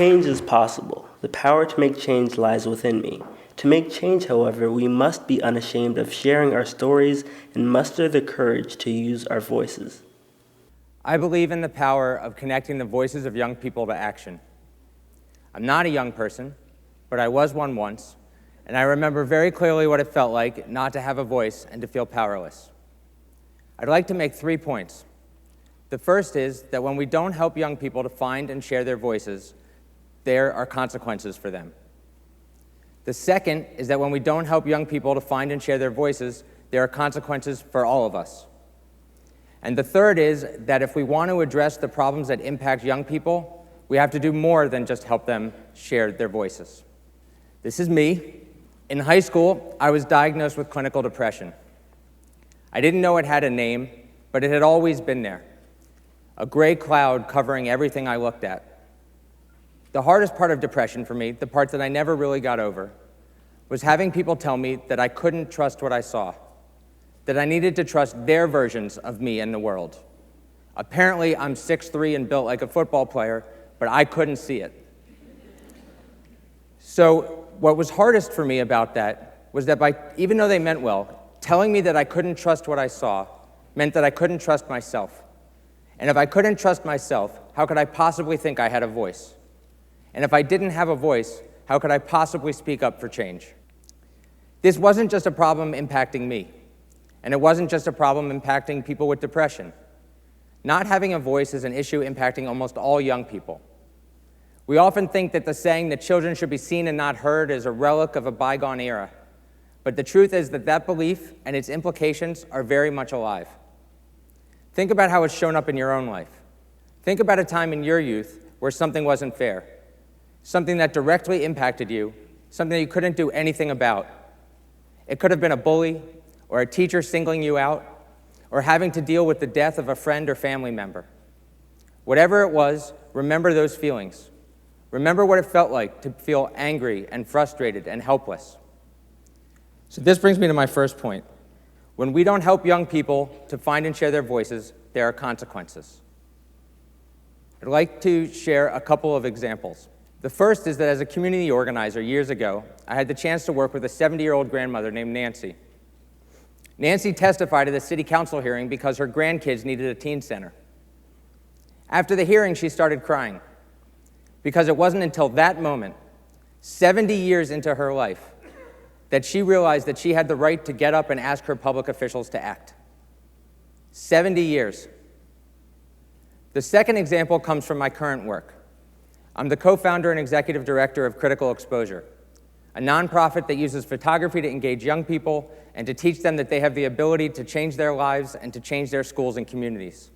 Change is possible. The power to make change lies within me. To make change, however, we must be unashamed of sharing our stories and muster the courage to use our voices. I believe in the power of connecting the voices of young people to action. I'm not a young person, but I was one once, and I remember very clearly what it felt like not to have a voice and to feel powerless. I'd like to make 3 points. The first is that when we don't help young people to find and share their voices, there are consequences for them. The second is that when we don't help young people to find and share their voices, there are consequences for all of us. And the third is that if we want to address the problems that impact young people, we have to do more than just help them share their voices. This is me. In high school, I was diagnosed with clinical depression. I didn't know it had a name, but it had always been there. A gray cloud covering everything I looked at. The hardest part of depression for me, the part that I never really got over, was having people tell me that I couldn't trust what I saw, that I needed to trust their versions of me and the world. Apparently, I'm 6'3" and built like a football player, but I couldn't see it. So what was hardest for me about that was that even though they meant well, telling me that I couldn't trust what I saw meant that I couldn't trust myself. And if I couldn't trust myself, how could I possibly think I had a voice? And if I didn't have a voice, how could I possibly speak up for change? This wasn't just a problem impacting me, and it wasn't just a problem impacting people with depression. Not having a voice is an issue impacting almost all young people. We often think that the saying that children should be seen and not heard is a relic of a bygone era, but the truth is that that belief and its implications are very much alive. Think about how it's shown up in your own life. Think about a time in your youth where something wasn't fair. Something that directly impacted you, something that you couldn't do anything about. It could have been a bully, or a teacher singling you out, or having to deal with the death of a friend or family member. Whatever it was, remember those feelings. Remember what it felt like to feel angry and frustrated and helpless. So this brings me to my first point. When we don't help young people to find and share their voices, there are consequences. I'd like to share a couple of examples. The first is that as a community organizer years ago, I had the chance to work with a 70-year-old grandmother named Nancy. Nancy testified at a city council hearing because her grandkids needed a teen center. After the hearing, she started crying because it wasn't until that moment, 70 years into her life, that she realized that she had the right to get up and ask her public officials to act. 70 years. The second example comes from my current work. I'm the co-founder and executive director of Critical Exposure, a nonprofit that uses photography to engage young people and to teach them that they have the ability to change their lives and to change their schools and communities.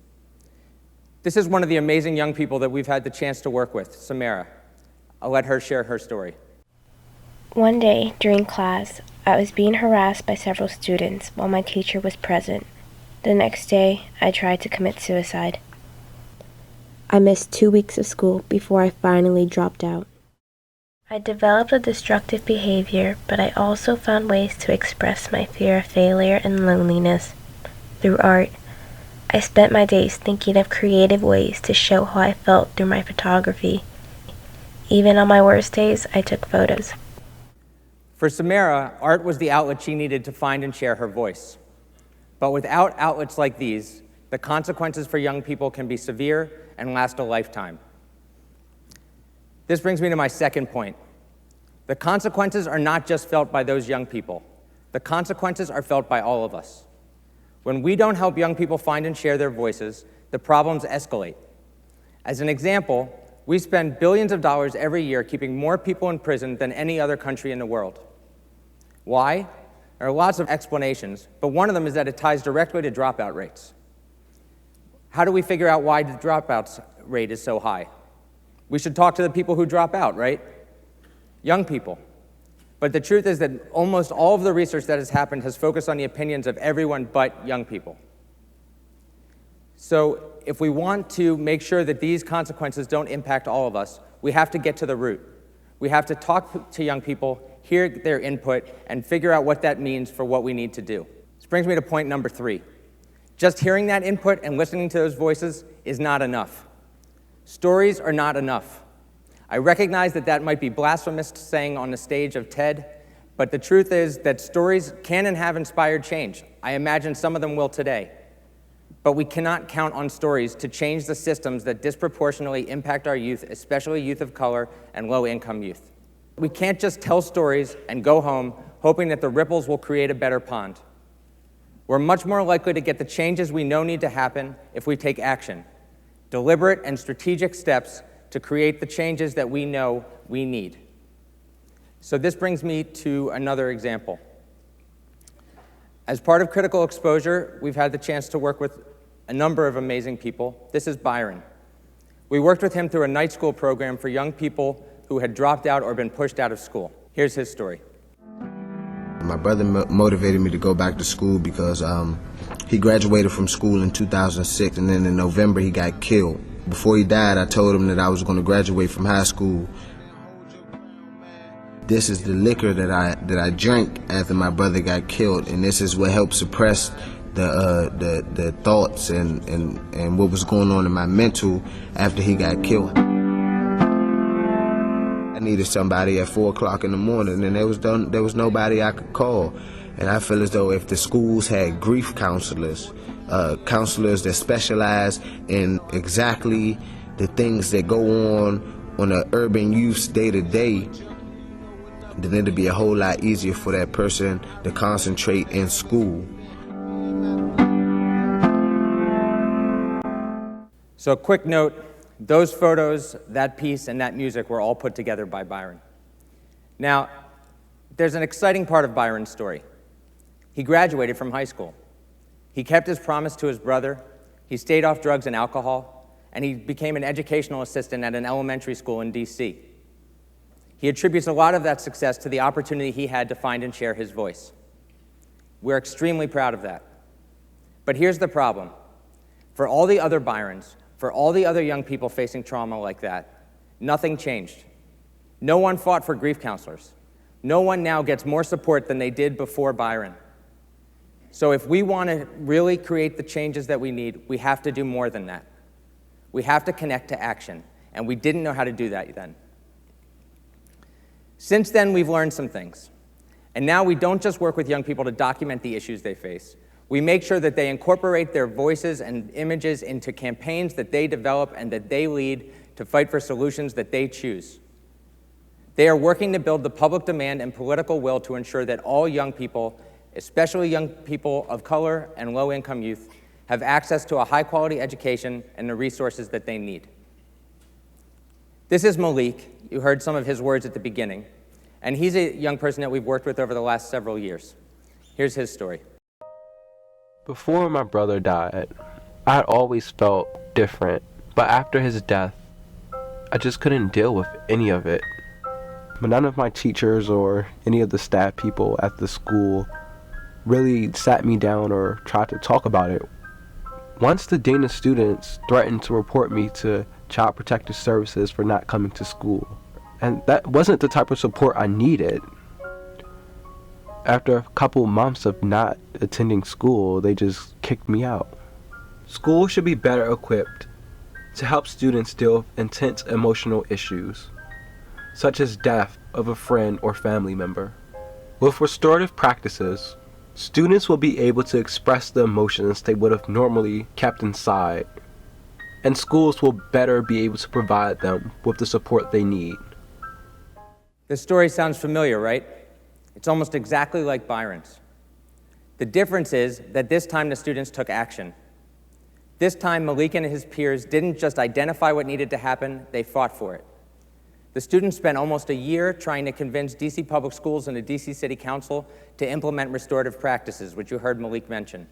This is one of the amazing young people that we've had the chance to work with, Samara. I'll let her share her story. One day, during class, I was being harassed by several students while my teacher was present. The next day, I tried to commit suicide. I missed 2 weeks of school before I finally dropped out. I developed a destructive behavior, but I also found ways to express my fear of failure and loneliness through art. I spent my days thinking of creative ways to show how I felt through my photography. Even on my worst days, I took photos. For Samara, art was the outlet she needed to find and share her voice. But without outlets like these, the consequences for young people can be severe and last a lifetime. This brings me to my second point. The consequences are not just felt by those young people. The consequences are felt by all of us. When we don't help young people find and share their voices, the problems escalate. As an example, we spend billions of dollars every year keeping more people in prison than any other country in the world. Why? There are lots of explanations, but one of them is that it ties directly to dropout rates. How do we figure out why the dropout rate is so high? We should talk to the people who drop out, right? Young people. But the truth is that almost all of the research that has happened has focused on the opinions of everyone but young people. So if we want to make sure that these consequences don't impact all of us, we have to get to the root. We have to talk to young people, hear their input, and figure out what that means for what we need to do. This brings me to point number 3. Just hearing that input and listening to those voices is not enough. Stories are not enough. I recognize that that might be blasphemous saying on the stage of TED, but the truth is that stories can and have inspired change. I imagine some of them will today. But we cannot count on stories to change the systems that disproportionately impact our youth, especially youth of color and low-income youth. We can't just tell stories and go home hoping that the ripples will create a better pond. We're much more likely to get the changes we know need to happen if we take action, deliberate and strategic steps to create the changes that we know we need. So this brings me to another example. As part of Critical Exposure, we've had the chance to work with a number of amazing people. This is Byron. We worked with him through a night school program for young people who had dropped out or been pushed out of school. Here's his story. My brother motivated me to go back to school because he graduated from school in 2006, and then in November he got killed. Before he died, I told him that I was going to graduate from high school. This is the liquor that I drank after my brother got killed, and this is what helped suppress the thoughts and what was going on in my mental after he got killed. I needed somebody at 4 o'clock in the morning, and there was nobody I could call. And I feel as though if the schools had grief counselors, counselors that specialize in exactly the things that go on an urban youth's day-to-day, then it'd be a whole lot easier for that person to concentrate in school. So a quick note, those photos, that piece, and that music were all put together by Byron. Now, there's an exciting part of Byron's story. He graduated from high school. He kept his promise to his brother, he stayed off drugs and alcohol, and he became an educational assistant at an elementary school in DC. He attributes a lot of that success to the opportunity he had to find and share his voice. We're extremely proud of that. But here's the problem. For all the other Byrons, for all the other young people facing trauma like that, nothing changed. No one fought for grief counselors. No one now gets more support than they did before Byron. So if we want to really create the changes that we need, we have to do more than that. We have to connect to action, and we didn't know how to do that then. Since then, we've learned some things. And now we don't just work with young people to document the issues they face. We make sure that they incorporate their voices and images into campaigns that they develop and that they lead to fight for solutions that they choose. They are working to build the public demand and political will to ensure that all young people, especially young people of color and low-income youth, have access to a high-quality education and the resources that they need. This is Malik. You heard some of his words at the beginning, and he's a young person that we've worked with over the last several years. Here's his story. Before my brother died, I had always felt different, but after his death, I just couldn't deal with any of it. But none of my teachers or any of the staff people at the school really sat me down or tried to talk about it. Once the Dana students threatened to report me to Child Protective Services for not coming to school, and that wasn't the type of support I needed. After a couple months of not attending school, they just kicked me out. School should be better equipped to help students deal with intense emotional issues, such as death of a friend or family member. With restorative practices, students will be able to express the emotions they would have normally kept inside, and schools will better be able to provide them with the support they need. This story sounds familiar, right? It's almost exactly like Byron's. The difference is that this time the students took action. This time Malik and his peers didn't just identify what needed to happen, they fought for it. The students spent almost a year trying to convince DC Public Schools and the DC City Council to implement restorative practices, which you heard Malik mention.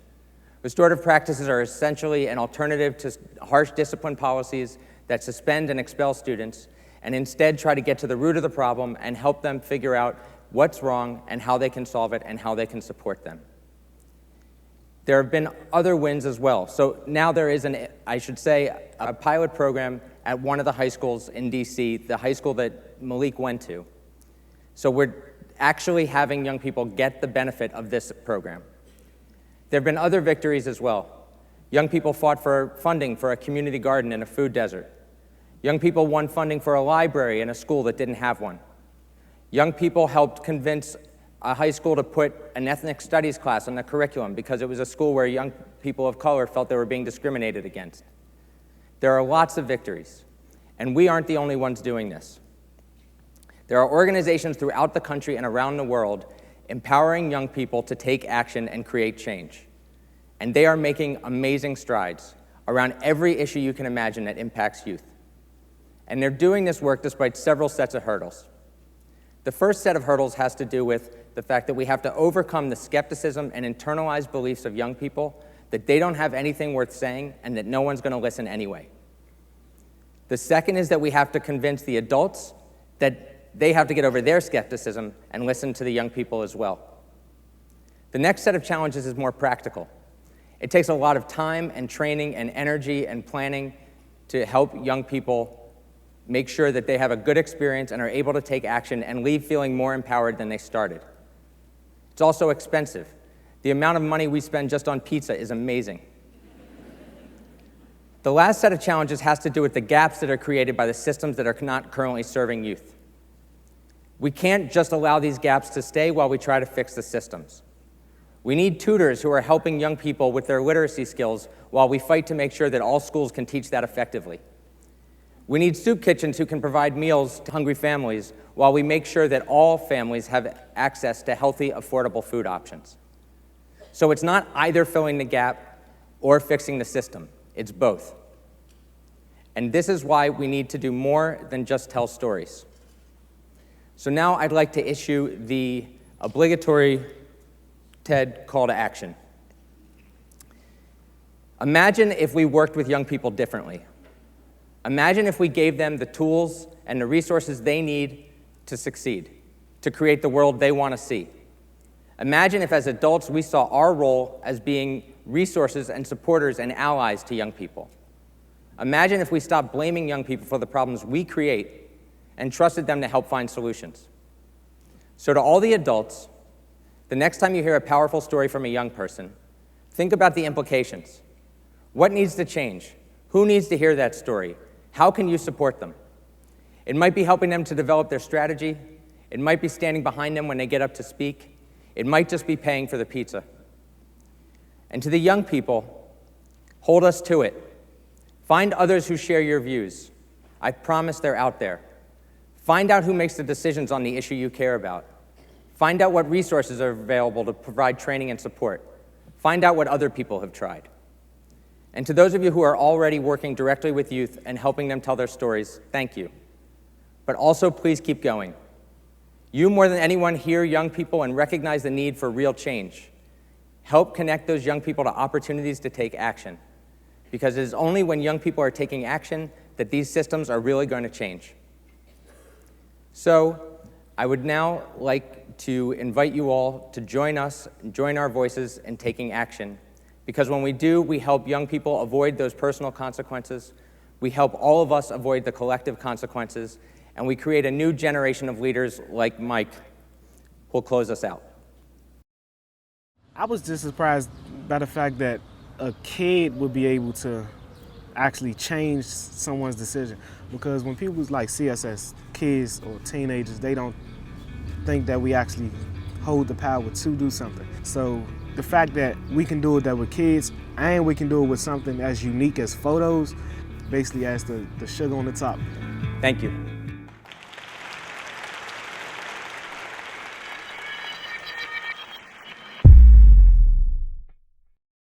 Restorative practices are essentially an alternative to harsh discipline policies that suspend and expel students, and instead try to get to the root of the problem and help them figure out what's wrong and how they can solve it and how they can support them. There have been other wins as well. So now there is a pilot program at one of the high schools in DC, the high school that Malik went to. So we're actually having young people get the benefit of this program. There have been other victories as well. Young people fought for funding for a community garden in a food desert. Young people won funding for a library in a school that didn't have one. Young people helped convince a high school to put an ethnic studies class on the curriculum because it was a school where young people of color felt they were being discriminated against. There are lots of victories, and we aren't the only ones doing this. There are organizations throughout the country and around the world empowering young people to take action and create change. And they are making amazing strides around every issue you can imagine that impacts youth. And they're doing this work despite several sets of hurdles. The first set of hurdles has to do with the fact that we have to overcome the skepticism and internalized beliefs of young people that they don't have anything worth saying and that no one's going to listen anyway. The second is that we have to convince the adults that they have to get over their skepticism and listen to the young people as well. The next set of challenges is more practical. It takes a lot of time and training and energy and planning to help young people make sure that they have a good experience and are able to take action and leave feeling more empowered than they started. It's also expensive. The amount of money we spend just on pizza is amazing. The last set of challenges has to do with the gaps that are created by the systems that are not currently serving youth. We can't just allow these gaps to stay while we try to fix the systems. We need tutors who are helping young people with their literacy skills while we fight to make sure that all schools can teach that effectively. We need soup kitchens who can provide meals to hungry families while we make sure that all families have access to healthy, affordable food options. So it's not either filling the gap or fixing the system, it's both. And this is why we need to do more than just tell stories. So now I'd like to issue the obligatory TED call to action. Imagine if we worked with young people differently. Imagine if we gave them the tools and the resources they need to succeed, to create the world they want to see. Imagine if as adults we saw our role as being resources and supporters and allies to young people. Imagine if we stopped blaming young people for the problems we create and trusted them to help find solutions. So to all the adults, the next time you hear a powerful story from a young person, think about the implications. What needs to change? Who needs to hear that story? How can you support them? It might be helping them to develop their strategy. It might be standing behind them when they get up to speak. It might just be paying for the pizza. And to the young people, hold us to it. Find others who share your views. I promise they're out there. Find out who makes the decisions on the issue you care about. Find out what resources are available to provide training and support. Find out what other people have tried. And to those of you who are already working directly with youth and helping them tell their stories, thank you. But also, please keep going. You, more than anyone, hear young people and recognize the need for real change. Help connect those young people to opportunities to take action. Because it is only when young people are taking action that these systems are really going to change. So, I would now like to invite you all to join us, join our voices in taking action. Because when we do, we help young people avoid those personal consequences, we help all of us avoid the collective consequences, and we create a new generation of leaders like Mike, who'll close us out. I was just surprised by the fact that a kid would be able to actually change someone's decision. Because when people like see us as kids or teenagers, they don't think that we actually hold the power to do something. So the fact that we can do that with kids and we can do it with something as unique as photos basically adds the sugar on the top. Thank you.